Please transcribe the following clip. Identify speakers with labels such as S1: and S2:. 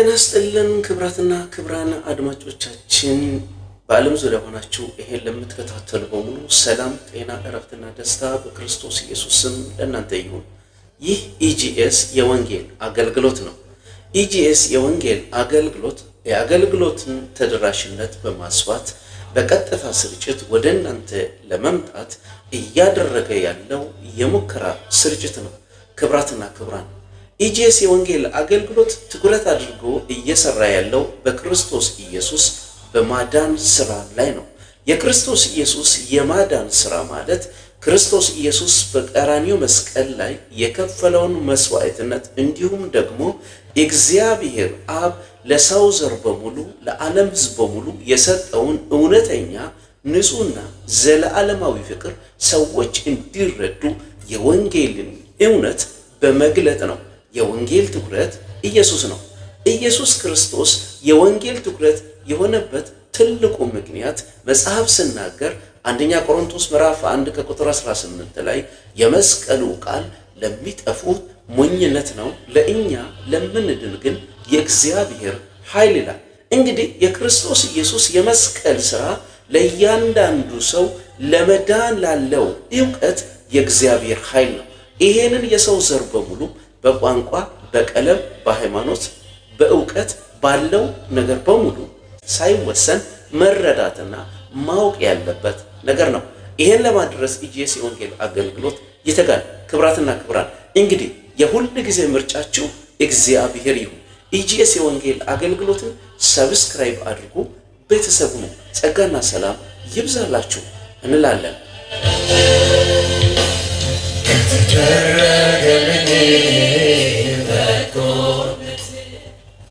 S1: ጤናስጥልን ክብራትና ክብራን አድማጮቻችን በዓለም ዙሪያ ሆናችሁ ይሄን ለምትከታተሉ በሙሉ ሰላም፣ ጤና፣ እረፍትና ደስታ በክርስቶስ ኢየሱስ ስም ለእናንተ ይሁን። ይህ ኢጂኤስ የወንጌል አገልግሎት ነው። ኢጂኤስ የወንጌል አገልግሎት የአገልግሎትን ተደራሽነት በማስፋት በቀጥታ ስርጭት ወደ እናንተ ለመምጣት እያደረገ ያለው የሙከራ ስርጭት ነው። ክብራትና ክብራን ኢጂኤስ የወንጌል አገልግሎት ትኩረት አድርጎ እየሰራ ያለው በክርስቶስ ኢየሱስ በማዳን ስራ ላይ ነው። የክርስቶስ ኢየሱስ የማዳን ስራ ማለት ክርስቶስ ኢየሱስ በቀራንዮ መስቀል ላይ የከፈለውን መስዋዕትነት እንዲሁም ደግሞ እግዚአብሔር አብ ለሰው ዘር በሙሉ ለዓለም ሕዝብ በሙሉ የሰጠውን እውነተኛ ንጹህና ዘለዓለማዊ ፍቅር ሰዎች እንዲረዱ የወንጌልን እውነት በመግለጥ ነው። የወንጌል ትኩረት ኢየሱስ ነው። ኢየሱስ ክርስቶስ የወንጌል ትኩረት የሆነበት ትልቁ ምክንያት መጽሐፍ ሲናገር አንደኛ ቆሮንቶስ ምዕራፍ 1 ከቁጥር 18 ላይ የመስቀሉ ቃል ለሚጠፉት ሞኝነት ነው፣ ለእኛ ለምንድን ግን የእግዚአብሔር ኃይል ይላል። እንግዲህ የክርስቶስ ኢየሱስ የመስቀል ሥራ ለእያንዳንዱ ሰው ለመዳን ላለው ዕውቀት የእግዚአብሔር ኃይል ነው። ይሄንን የሰው ዘር በሙሉ በቋንቋ፣ በቀለም፣ በሃይማኖት፣ በእውቀት ባለው ነገር በሙሉ ሳይወሰን መረዳትና ማወቅ ያለበት ነገር ነው። ይሄን ለማድረስ ኢጂኤስ የወንጌል አገልግሎት ይተጋል። ክብራትና ክብራን እንግዲህ የሁል ጊዜ ምርጫችሁ እግዚአብሔር ይሁን። ኢጂኤስ የወንጌል አገልግሎትን ሰብስክራይብ አድርጉ፣ ቤተሰቡ ነው። ጸጋና ሰላም ይብዛላችሁ እንላለን።